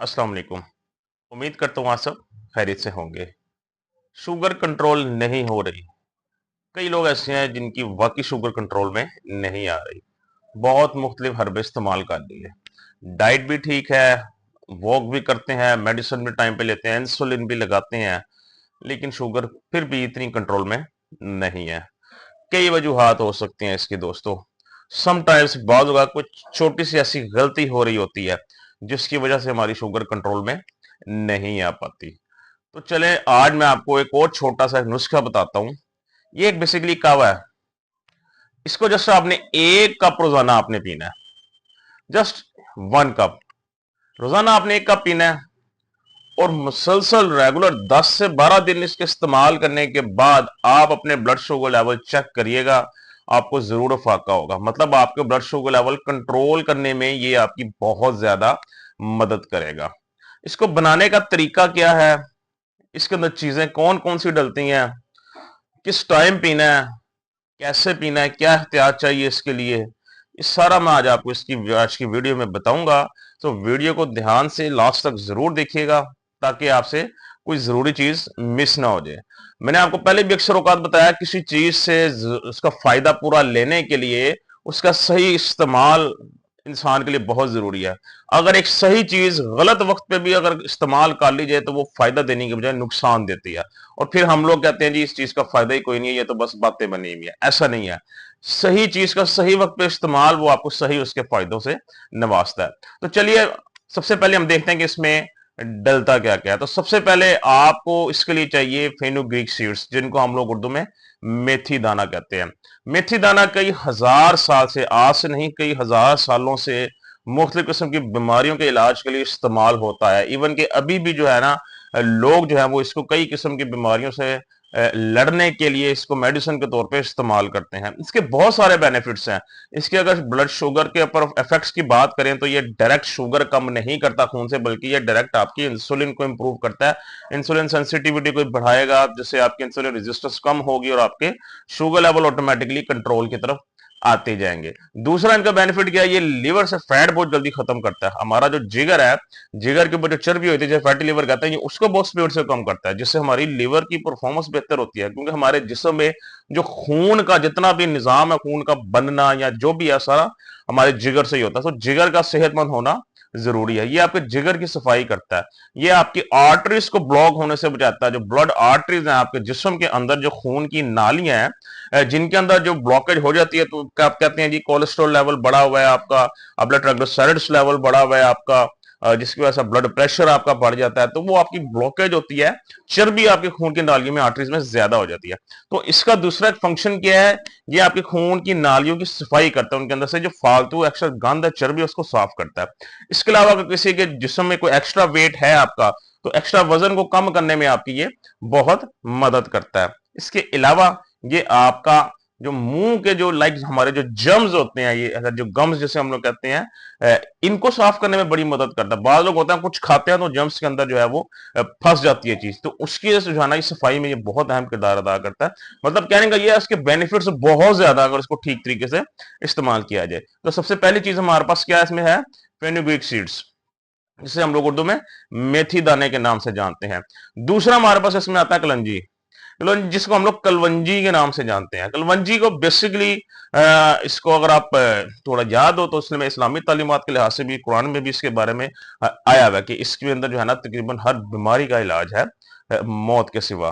अस्सलाम वालेकुम। उम्मीद करता हूँ आप सब खैरियत से होंगे। शुगर कंट्रोल नहीं हो रही। कई लोग ऐसे हैं जिनकी वाकई शुगर कंट्रोल में नहीं आ रही। बहुत मुख्तलिफ हर्बे इस्तेमाल कर लिए, डाइट भी ठीक है, वॉक भी करते हैं, मेडिसिन भी टाइम पे लेते हैं, इंसुलिन भी लगाते हैं, लेकिन शुगर फिर भी इतनी कंट्रोल में नहीं है। कई वजूहात हो सकती हैं इसकी दोस्तों। समटाइम्स बाद होगा कुछ छोटी सी ऐसी गलती हो रही होती है जिसकी वजह से हमारी शुगर कंट्रोल में नहीं आ पाती। तो चले आज मैं आपको एक और छोटा सा नुस्खा बताता हूं। ये एक बेसिकली कहवा है। इसको जस्ट आपने 1 कप रोजाना आपने पीना है। जस्ट 1 कप रोजाना आपने 1 कप पीना है और मुसलसल रेगुलर 10 से 12 दिन इसके इस्तेमाल करने के बाद आप अपने ब्लड शुगर लेवल चेक करिएगा। आपको जरूर फाका होगा, मतलब आपके ब्लड शुगर लेवल कंट्रोल करने में ये आपकी बहुत ज्यादा मदद करेगा। इसको बनाने का तरीका क्या है, इसके अंदर चीजें कौन कौन सी डलती हैं, किस टाइम पीना है, कैसे पीना है, क्या एहतियात चाहिए इसके लिए, ये सारा मैं आज आपको इसकी आज की वीडियो में बताऊंगा। तो वीडियो को ध्यान से लास्ट तक जरूर देखिएगा ताकि आपसे कोई जरूरी चीज मिस ना हो जाए। मैंने आपको पहले भी अक्सर औकात बताया, किसी चीज से उसका फायदा पूरा लेने के लिए उसका सही इस्तेमाल इंसान के लिए बहुत जरूरी है। अगर एक सही चीज गलत वक्त पे भी अगर इस्तेमाल कर ली जाए तो वो फायदा देने की बजाय नुकसान देती है। और फिर हम लोग कहते हैं जी इस चीज का फायदा ही कोई नहीं है, ये तो बस बातें बनी हुई है। ऐसा नहीं है। सही चीज का सही वक्त पे इस्तेमाल वो आपको सही उसके फायदों से नवाजता है। तो चलिए सबसे पहले हम देखते हैं कि इसमें डलता क्या क्या है। तो सबसे पहले आपको इसके लिए चाहिए फेनुग्रीक सीड्स, जिनको हम लोग उर्दू में मेथी दाना कहते हैं। मेथी दाना कई हजार साल से, आज से नहीं कई हजार सालों से मुख्तलिफ किस्म की बीमारियों के इलाज के लिए इस्तेमाल होता है। इवन कि अभी भी जो है ना, लोग जो है वो इसको कई किस्म की बीमारियों से लड़ने के लिए इसको मेडिसिन के तौर पे इस्तेमाल करते हैं। इसके बहुत सारे बेनिफिट्स हैं। इसके अगर ब्लड शुगर के ऊपर इफेक्ट्स की बात करें तो ये डायरेक्ट शुगर कम नहीं करता खून से, बल्कि ये डायरेक्ट आपकी इंसुलिन को इंप्रूव करता है। इंसुलिन सेंसिटिविटी को बढ़ाएगा, जिससे आपकी इंसुलिन रेजिस्टेंस कम होगी और आपके शुगर लेवल ऑटोमेटिकली कंट्रोल की तरफ आते जाएंगे। दूसरा इनका बेनिफिट क्या है, ये लिवर से फैट बहुत जल्दी खत्म करता है। हमारा जो जिगर है, जिगर के ऊपर जो चर्बी होती है, जो फैटी लिवर कहते हैं, ये उसको बहुत स्पीड से कम करता है, जिससे हमारी लिवर की परफॉर्मेंस बेहतर होती है। क्योंकि हमारे जिस्म में जो खून का जितना भी निजाम है, खून का बनना या जो भी है, सारा हमारे जिगर से ही होता है। तो जिगर का सेहतमंद होना जरूरी है। ये आपके जिगर की सफाई करता है। ये आपकी आर्टरीज को ब्लॉक होने से बचाता है। जो ब्लड आर्टरीज हैं आपके जिस्म के अंदर, जो खून की नालियां हैं, जिनके अंदर जो ब्लॉकेज हो जाती है, तो क्या आप कहते हैं जी कोलेस्ट्रॉल लेवल बढ़ा हुआ है आपका, ब्लड ट्राइग्लिसराइड्स लेवल बढ़ा हुआ है आपका, जिसकी वजह से ब्लड प्रेशर आपका बढ़ जाता है, तो वो आपकी ब्लॉकेज होती है। चर्बी आपके खून की नालियों में, आर्टरीज में ज्यादा हो जाती है। तो इसका दूसरा फंक्शन क्या है, ये आपके खून की नालियों की सफाई करता है। उनके अंदर से जो फालतू एक्स्ट्रा गंद है, चर्बी, उसको साफ करता है। इसके अलावा अगर किसी के जिस्म में कोई एक्स्ट्रा वेट है आपका, तो एक्स्ट्रा वजन को कम करने में आपकी ये बहुत मदद करता है। इसके अलावा ये आपका जो मुंह के जो हमारे जो जर्म्स होते हैं, ये जो गम्स जैसे हम लोग कहते हैं, इनको साफ करने में बड़ी मदद करता है। बाद लोग होता है कुछ खाते हैं तो जर्म्स के अंदर जो है वो फंस जाती है चीज, तो उसकी वजह से जो है ना, इस सफाई में ये बहुत अहम किरदार अदा करता है। मतलब कहने का ये है, इसके बेनिफिट्स बहुत ज्यादा अगर इसको ठीक तरीके से इस्तेमाल किया जाए। तो सबसे पहली चीज हमारे पास क्या इसमें है, फेनुग्रीक सीड्स, जिसे हम लोग उर्दू में मेथी दाने के नाम से जानते हैं। दूसरा हमारे पास इसमें आता है कलंजी, जिसको हम लोग कलवंजी के नाम से जानते हैं। कलवंजी को बेसिकली इसको अगर आप थोड़ा याद हो तो इसमें इस्लामी तालीमात के लिहाज से भी कुरान में भी इसके बारे में आया हुआ है कि इसके अंदर जो है ना तकरीबन हर बीमारी का इलाज है, मौत के सिवा।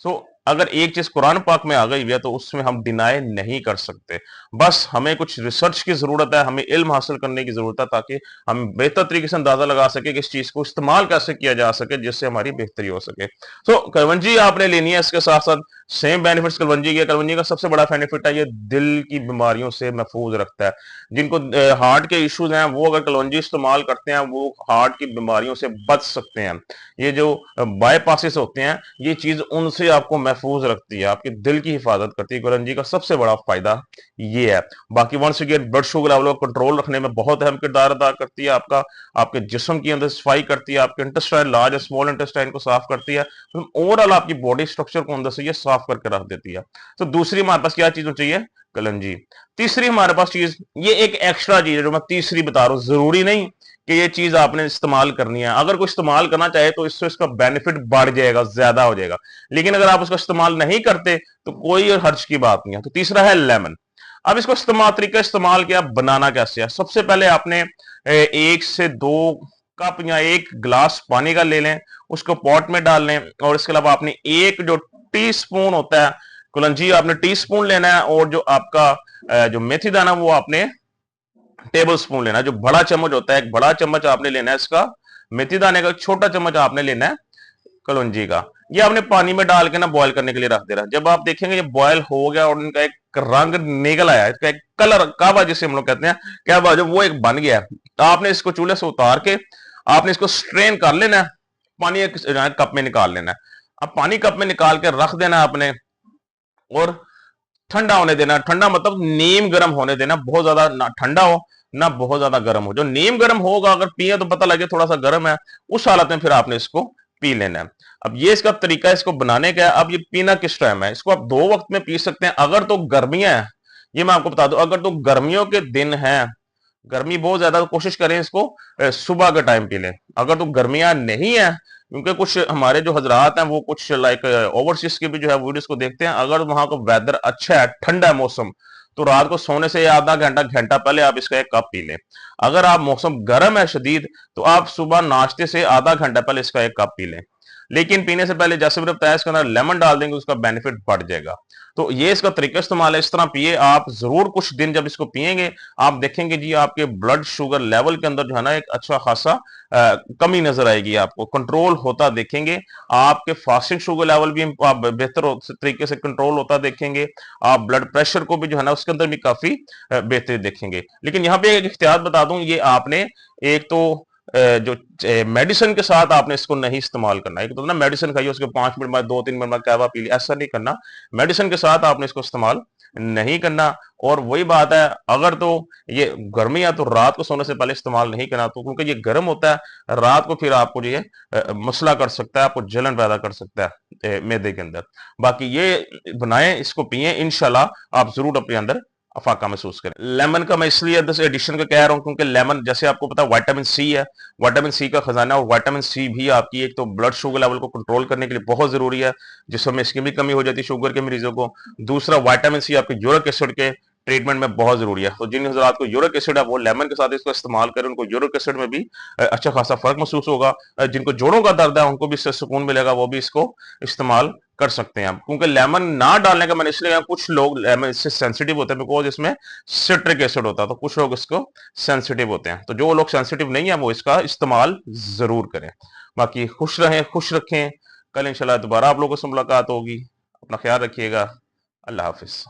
सो अगर एक चीज कुरान पाक में आ गई है तो उसमें हम डिनाई नहीं कर सकते। बस हमें कुछ रिसर्च की जरूरत है, हमें इल्म हासिल करने की जरूरत है, ताकि हम बेहतर तरीके से अंदाजा लगा सके कि इस चीज को इस्तेमाल कैसे किया जा सके जिससे हमारी बेहतरी हो सके। तो कलवंजी आपने लेनी है। इसके साथ साथ सेम बेनिफिट्स कलवंजी के। कलवंजी का सबसे बड़ा बेनिफिट है, ये दिल की बीमारियों से महफूज रखता है। जिनको हार्ट के इश्यूज हैं, वो अगर कलवंजी इस्तेमाल करते हैं, वो हार्ट की बीमारियों से बच सकते हैं। ये जो बाईपासिस होते हैं, ये चीज उनसे आपको महफूज रखती है, आपके दिल की हिफाजत करती है। कलवंजी का सबसे बड़ा फायदा ये है। बाकी once again blood sugar level को कंट्रोल रखने में बहुत अहम किरदार अदा करती है। आपके जिस्म की अंदर सफाई करती है, आपके इंटेस्टाइन, लार्ज और स्मॉल इंटेस्टाइन को साफ करती है। ओवरऑल आपकी बॉडी स्ट्रक्चर को अंदर से ये साफ करके रख देती है। तो दूसरी हमारे पास क्या चीज चाहिए, कलंजी। तीसरी हमारे पास चीज, ये एक एक्स्ट्रा चीज है जो मैं तीसरी बता रहा हूं, जरूरी नहीं कि ये चीज आपने इस्तेमाल करनी है। अगर कोई इस्तेमाल करना चाहे तो इससे इसका बेनिफिट बढ़ जाएगा, ज्यादा हो जाएगा। लेकिन अगर आप उसका इस्तेमाल नहीं करते तो कोई हर्ज की बात नहीं है। तो तीसरा है लेमन। अब इसको तरीका इस्तेमाल किया, बनाना कैसे है। सबसे पहले आपने 1 से 2 कप या 1 गिलास पानी का ले लें, उसको पॉट में डाल लें। और इसके अलावा आपने एक जो टी स्पून होता है कुलंजी, आपने टी स्पून लेना है। और जो आपका जो मेथी दाना वो आपने टेबल स्पून लेना है। जो बड़ा चम्मच होता है, एक बड़ा चम्मच आपने लेना है इसका मेथी दाने का, छोटा चम्मच आपने लेना है कलौंजी का। ये आपने पानी में डाल के ना बॉयल करने के लिए रख दे रहा है। जब आप देखेंगे ये बॉयल हो गया और इनका एक रंग निकल आया, इसका एक कलर कावा जिसे हम लोग कहते हैं, क्या बात है, वो एक बन गया है। तो आपने इसको चूल्हे से उतार के आपने इसको स्ट्रेन कर लेना है, पानी एक कप में निकाल लेना है। अब पानी कप में निकाल के रख देना है आपने, और ठंडा होने देना। ठंडा मतलब नीम गर्म होने देना, बहुत ज्यादा ना ठंडा हो ना बहुत ज्यादा गर्म हो। जो नीम गर्म होगा, अगर पिए तो पता लगे थोड़ा सा गर्म है, उस हालत में फिर आपने इसको पी लेना है। अब ये इसका तरीका है इसको बनाने का है। अब ये पीना किस टाइम है, इसको आप 2 वक्त में पी सकते हैं। अगर तो गर्मियां हैं, ये मैं आपको बता दूं, अगर तो गर्मियों के दिन है, गर्मी बहुत ज्यादा, तो कोशिश करें इसको सुबह के टाइम पी लें। अगर तो गर्मियां नहीं है, क्योंकि कुछ हमारे जो हजरात हैं वो कुछ लाइक ओवरसीज के भी जो है वीडियोस को देखते हैं, अगर वहां का वेदर अच्छा है, ठंडा है मौसम, तो रात को सोने से आधा घंटा घंटा पहले आप इसका 1 कप पी लें। अगर आप मौसम गर्म है शदीद, तो आप सुबह नाश्ते से आधा घंटा पहले इसका 1 कप पी लें। लेकिन पीने से पहले जैसे मैंने बताया, इसके अंदर लेमन डाल देंगे, उसका बेनिफिट बढ़ जाएगा। तो ये इसका तरीका इस्तेमाल है, इस तरह पिए आप जरूर। कुछ दिन जब इसको पिएंगे, आप देखेंगे जी आपके ब्लड शुगर लेवल के अंदर जो है ना एक अच्छा खासा कमी नजर आएगी, आपको कंट्रोल होता देखेंगे। आपके फास्टिंग शुगर लेवल भी आप बेहतर तरीके से कंट्रोल होता देखेंगे। आप ब्लड प्रेशर को भी जो है ना उसके अंदर भी काफी बेहतर देखेंगे। लेकिन यहाँ पे एक एहतियात बता दूं, ये आपने एक तो जो मेडिसिन के साथ आपने इसको नहीं इस्तेमाल करना है। तो ना मेडिसिन खाइए, उसके 5 मिनट बाद 2-3 मिनट बाद कहवा पी लिया, ऐसा नहीं करना। मेडिसिन के साथ आपने इसको इस्तेमाल नहीं करना। और वही बात है, अगर तो ये गर्मी है तो रात को सोने से पहले इस्तेमाल नहीं करना, तो क्योंकि ये गर्म होता है, रात को फिर आपको ये मसला कर सकता है, आपको जलन पैदा कर सकता है मैदे के अंदर। बाकी ये बनाएं, इसको पिए, इंशाल्लाह आप जरूर अपने अंदर अफाका महसूस करें। लेमन का मैं इसलिए दस एडिशन का कह रहा हूं, क्योंकि लेमन जैसे आपको पता है विटामिन सी है, विटामिन सी का खजाना। और विटामिन सी भी आपकी एक तो ब्लड शुगर लेवल को कंट्रोल करने के लिए बहुत जरूरी है, जिसमें इसकी भी कमी हो जाती है शुगर के मरीजों को। दूसरा, विटामिन सी आपके यूरिक एसिड के ट्रीटमेंट में बहुत जरूरी है। तो जिन हजरात को यूरिक एसिड है, वो लेमन के साथ इसको इस्तेमाल करें, उनको यूरिक एसिड में भी अच्छा खासा फर्क महसूस होगा। जिनको जोड़ों का दर्द है, उनको भी इससे सुकून मिलेगा, वो भी इसको इस्तेमाल कर सकते हैं आप। क्योंकि लेमन ना डालने का मैंने इसलिए, कुछ लोग लेमन इससे सेंसिटिव होते हैं, बिकॉज इसमें सिट्रिक एसिड होता है, तो कुछ लोग इसको सेंसिटिव होते हैं। तो जो लोग सेंसिटिव नहीं है वो इसका इस्तेमाल जरूर करें। बाकी खुश रहें, खुश रखें। कल इंशाल्लाह दोबारा आप लोगों से मुलाकात होगी। अपना ख्याल रखिएगा। अल्लाह हाफिज।